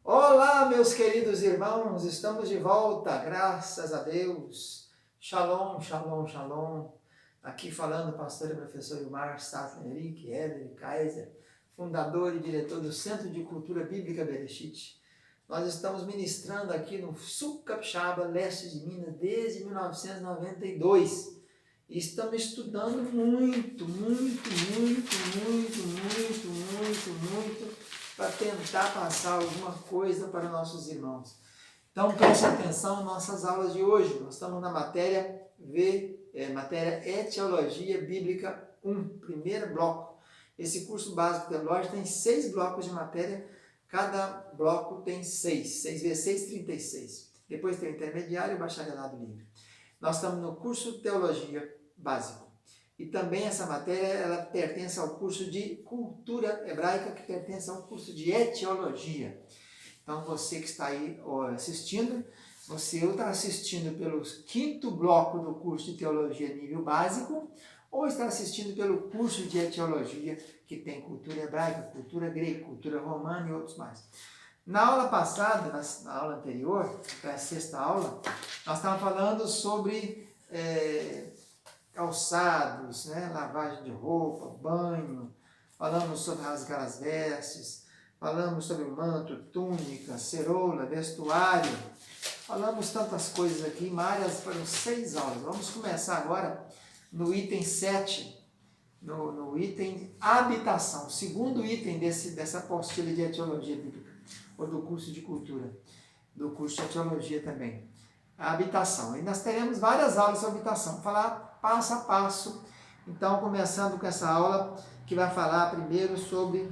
Olá, meus queridos irmãos, estamos de volta, graças a Deus. Shalom, shalom, shalom. Aqui falando o pastor e professor Ilmar Sattler Henrique Eder Kaiser, fundador e diretor do Centro de Cultura Bíblica Bereshit. Nós estamos ministrando aqui no sul Capixaba, leste de Minas, desde 1992. E estamos estudando muito para tentar passar alguma coisa para nossos irmãos. Então preste atenção nas nossas aulas de hoje. Nós estamos na matéria matéria Etiologia Bíblica 1, primeiro bloco. Esse curso básico teológico tem 6 blocos de matéria, cada bloco tem 6 vezes 6, 36. Depois tem o intermediário e o bacharelado livre. Nós estamos no curso Teologia Básico. E também essa matéria, ela pertence ao curso de Cultura Hebraica, que pertence ao curso de Etiologia. Então, você que está aí assistindo, você ou está assistindo pelo 5º bloco do curso de Teologia Nível Básico, ou está assistindo pelo curso de Etiologia, que tem Cultura Hebraica, Cultura Grega, Cultura Romana e outros mais. Na aula passada, na aula anterior, que é a 6ª aula, nós estávamos falando sobre calçados, né? Lavagem de roupa, banho, falamos sobre rasgar as vestes, falamos sobre manto, túnica, ceroula, vestuário, falamos tantas coisas aqui, áreas foram 6 aulas. Vamos começar agora no item 7, no item habitação, o segundo item dessa apostila de etiologia bíblica, ou do curso de cultura, do curso de etiologia também, a habitação. E nós teremos várias aulas sobre habitação, vou falar passo a passo. Então, começando com essa aula, que vai falar primeiro sobre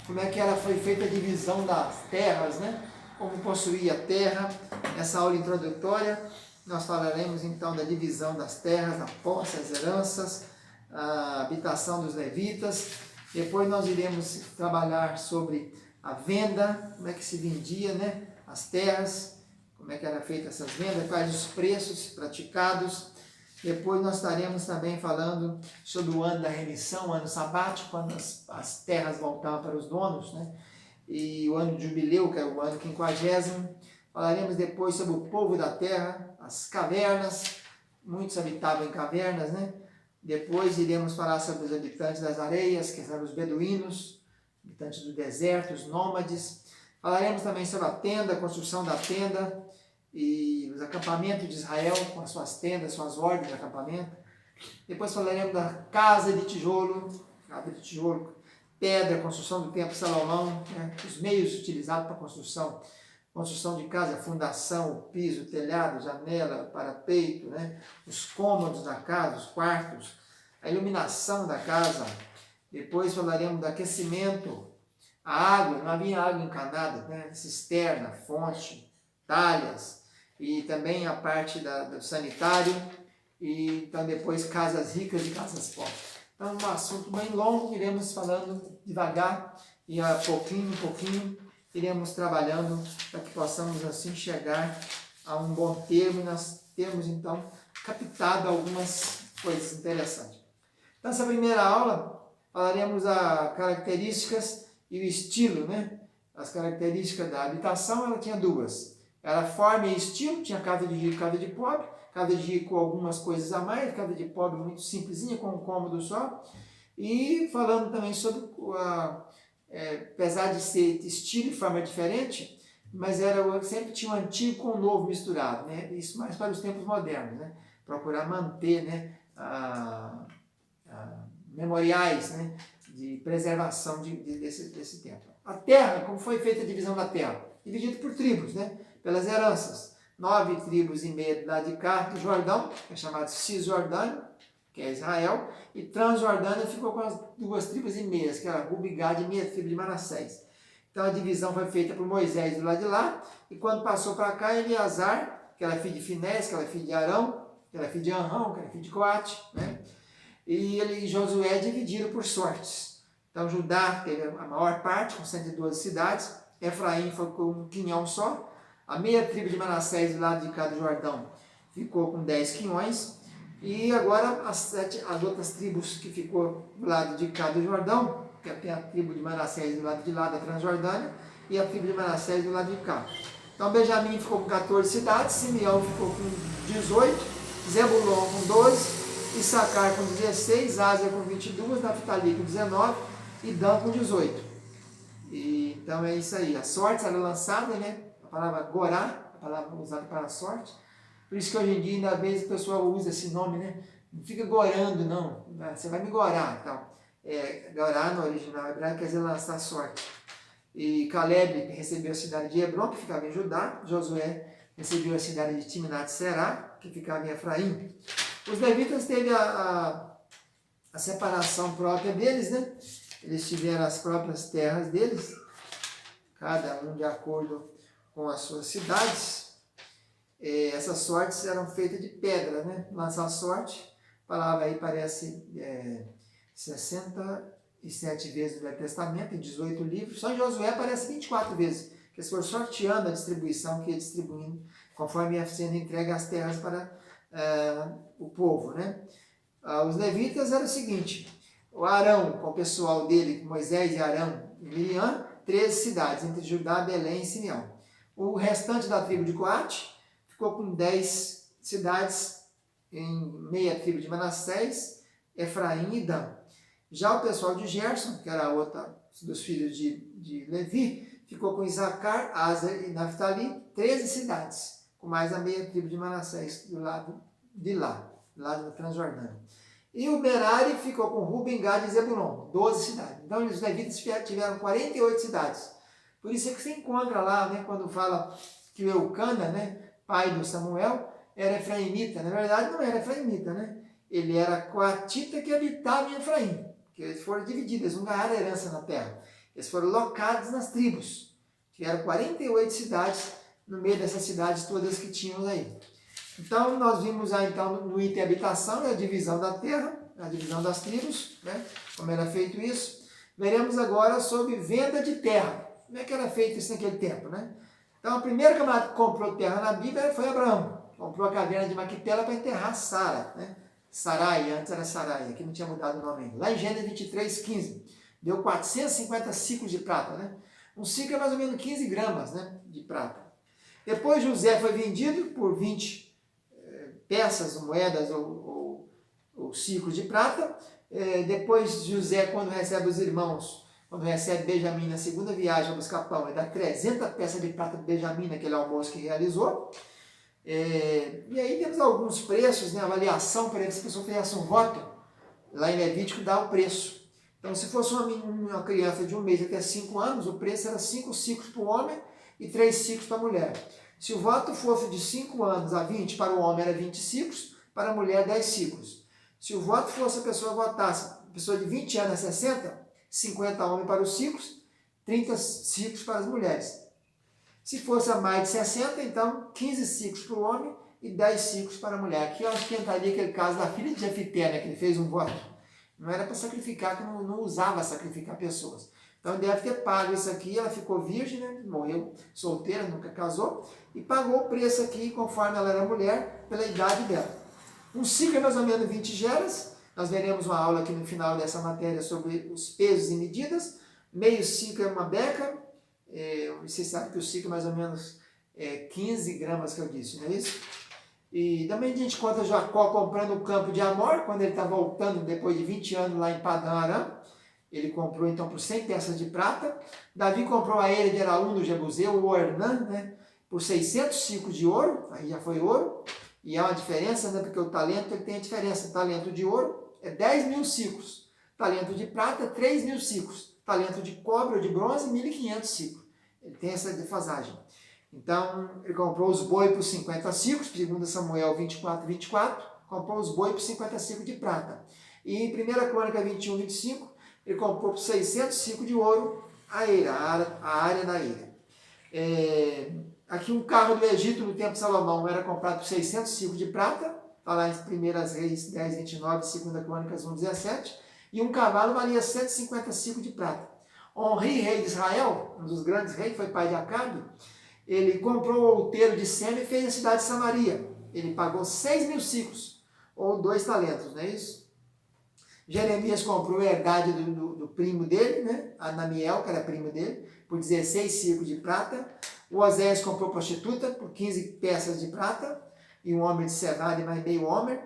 como é que foi feita a divisão das terras, né? Como possuía a terra. Nessa aula introdutória, nós falaremos então da divisão das terras, a posse, as heranças, a habitação dos levitas. Depois nós iremos trabalhar sobre a venda, como é que se vendia, né? As terras, como é que era feita essas vendas, quais os preços praticados. Depois nós estaremos também falando sobre o ano da remissão, o ano sabático, quando as terras voltavam para os donos, né? E o ano de jubileu, que é o ano 50º. Falaremos depois sobre o povo da terra, as cavernas, muitos habitavam em cavernas, né? Depois iremos falar sobre os habitantes das areias, que são os beduínos, habitantes do deserto, os nômades. Falaremos também sobre a tenda, a construção da tenda, e os acampamentos de Israel, com as suas tendas, suas ordens de acampamento. Depois falaremos da casa de tijolo, pedra, construção do templo de Salomão, né? Os meios utilizados para construção de casa, fundação, o piso, o telhado, janela, parapeito, né? Os cômodos da casa, os quartos, a iluminação da casa. Depois falaremos do aquecimento, a água, não havia água encanada, né? Cisterna, fonte, talhas, e também a parte do sanitário, e então depois casas ricas e casas pobres. Então um assunto bem longo, iremos falando devagar e a pouquinho, iremos trabalhando para que possamos assim chegar a um bom termo e nós temos então captado algumas coisas interessantes. Então, nessa primeira aula falaremos as características e o estilo, né? As características da habitação, ela tinha duas. Era forma e estilo, tinha casa de rico e casa de pobre, casa de rico com algumas coisas a mais, casa de pobre muito simplesinha, com um cômodo só. E falando também sobre, apesar de ser estilo e forma diferente, mas sempre tinha o antigo com o novo misturado, né? Isso mais para os tempos modernos, né? Procurar manter, né, memoriais, né, de preservação desse tempo. A terra, como foi feita a divisão da terra? Dividido por tribos, né? Pelas heranças. 9 tribos e meia do lado de cá do Jordão, que é chamado Cisjordânia, que é Israel, e Transjordânia ficou com as 2 tribos e meias, que era Ruben, Gad e meia tribo de Manassés. Então a divisão foi feita por Moisés do lado de lá, e quando passou para cá, Eleazar, que era filho de Finés, que era filho de Arão, que era filho de Arão, que era filho de Coate, né? E ele e Josué dividiram por sortes. Então Judá teve a maior parte, com 112 cidades, Efraim foi com um quinhão só, a meia tribo de Manassés do lado de cá do Jordão ficou com 10 quinhões, e agora as outras tribos que ficou do lado de cá do Jordão, que tem a tribo de Manassés do lado de lá da Transjordânia, e a tribo de Manassés do lado de cá. Então Benjamim ficou com 14 cidades, Simeão ficou com 18, Zebulon com 12, Issacar com 16, Áser com 22, Naftali com 19 e Dan com 18. Então é isso aí. A sorte era lançada, né? A palavra gorá, a palavra usada para a sorte. Por isso que hoje em dia, ainda vez o pessoal usa esse nome, né? Não fica gorando, não. Você vai me gorar, então. Gorá no original hebraico quer dizer lançar sorte. E Caleb recebeu a cidade de Hebron, que ficava em Judá. Josué recebeu a cidade de Timnat-Será, que ficava em Efraim. Os levitas teve a separação própria deles, né? Eles tiveram as próprias terras deles, cada um de acordo com as suas cidades. Essas sortes eram feitas de pedra, né? Lançar sorte, a palavra aí parece 67 vezes no Velho Testamento, em 18 livros. Só em Josué aparece 24 vezes, que eles foram sorteando a distribuição, que ia distribuindo, conforme ia sendo entregue as terras para o povo, né? Os levitas era o seguinte: o Arão, com o pessoal dele, Moisés e Arão e Miriam, 13 cidades, entre Judá, Belém e Simeão. O restante da tribo de Coate ficou com 10 cidades em meia tribo de Manassés, Efraim e Dan. Já o pessoal de Gerson, que era outra dos filhos de Levi, ficou com Issacar, Áser e Naftali, 13 cidades, com mais a meia tribo de Manassés do lado de lá, do lado do Transjordânia. E o Merari ficou com Ruben, Gad e Zebulon, 12 cidades. Então os levitas tiveram 48 cidades. Por isso é que você encontra lá, né, quando fala que o Eucana, né, pai do Samuel, era efraimita. Na verdade não era efraimita, né? Ele era coatita que habitava em Efraim. Que eles foram divididos, eles não ganharam herança na terra. Eles foram locados nas tribos. Tiveram 48 cidades no meio dessas cidades todas que tínhamos aí. Então, nós vimos aí, então, no item habitação, a divisão da terra, a divisão das tribos, né? Como era feito isso. Veremos agora sobre venda de terra. Como é que era feito isso naquele tempo, né? Então, o primeiro camarada que comprou terra na Bíblia foi Abraão. Comprou a caverna de Maquipela para enterrar Sara, né? Sarai, antes era Sarai, aqui não tinha mudado o nome ainda. Lá em Gênesis 23, 15, deu 450 ciclos de prata, né? Um ciclo é mais ou menos 15 gramas, né, de prata. Depois José foi vendido por 20 peças, moedas ou ciclos de prata. Depois José, quando recebe os irmãos, quando recebe Benjamim na segunda viagem a buscar pão, ele dá 300 peças de prata para Benjamim naquele almoço que realizou. E aí temos alguns preços, né, avaliação para ver se a pessoa fizesse um voto. Lá em Levítico dá o preço. Então, se fosse uma criança de 1 mês até 5 anos, o preço era 5 ciclos para o homem e 3 ciclos para a mulher. Se o voto fosse de 5 anos a 20, para o homem era 20 ciclos, para a mulher 10 ciclos. Se o voto fosse a pessoa votasse, a pessoa de 20 anos a 60, 50 homens para os ciclos, 30 ciclos para as mulheres. Se fosse a mais de 60, então 15 ciclos para o homem e 10 ciclos para a mulher. Aqui eu acho que entraria aquele caso da filha de Jefité, né, que ele fez um voto. Não era para sacrificar, que não usava sacrificar pessoas. Então deve ter pago isso aqui, ela ficou virgem, né, morreu solteira, nunca casou, e pagou o preço aqui, conforme ela era mulher, pela idade dela. Um ciclo é mais ou menos 20 geras. Nós veremos uma aula aqui no final dessa matéria sobre os pesos e medidas. Meio ciclo é uma beca. Você sabe que o ciclo é mais ou menos 15 gramas que eu disse, não é isso? E também a gente conta Jacó comprando o campo de Amor, quando ele está voltando depois de 20 anos lá em Padã Aram. Ele comprou então por 100 peças de prata. Davi comprou a ilha de Araú no Jebuseu, o Ornã, né, por 600 ciclos de ouro, aí já foi ouro. E há uma diferença, né, porque o talento ele tem a diferença. Talento de ouro é 10 mil ciclos. Talento de prata, 3 mil ciclos. Talento de cobre ou de bronze, 1.500 ciclos. Ele tem essa defasagem. Então, ele comprou os bois por 50 ciclos, segundo Samuel 24, 24, comprou os bois por 50 ciclos de prata. E em 1 Crônica 21, 25, ele comprou por 600 ciclos de ouro a área da ilha. Aqui um carro do Egito no tempo de Salomão era comprado por 600 ciclos de prata, está lá em 1 Reis 10, 29, 2 Crônicas 1, 17, e um cavalo valia 150 ciclos de prata. Onri, rei de Israel, um dos grandes reis, foi pai de Acabe, ele comprou o outeiro de Sema e fez a cidade de Samaria. Ele pagou 6 mil ciclos, ou 2 talentos, não é isso? Jeremias comprou a herdade do primo dele, né, Anamiel, que era primo dele, por por 16 ciclos de prata. O Oséias comprou prostituta por 15 peças de prata, e um homem de cevada e mais meio homem.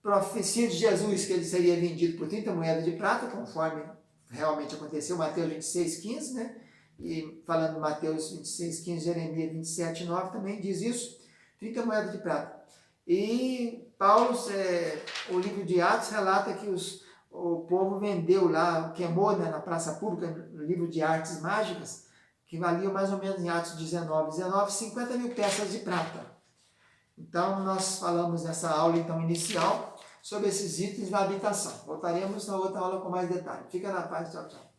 Profecia de Jesus, que ele seria vendido por 30 moedas de prata, conforme realmente aconteceu, Mateus 26, 15, né? E falando de Mateus 26, 15, Jeremias 27, 9 também diz isso, 30 moedas de prata. E Paulo, o livro de Atos relata que o povo vendeu lá, queimou, né, na praça pública, no livro de artes mágicas, que valia mais ou menos em Atos 19, 50 mil peças de prata. Então, nós falamos nessa aula então, inicial sobre esses itens da habitação. Voltaremos na outra aula com mais detalhes. Fica na paz, tchau, tchau.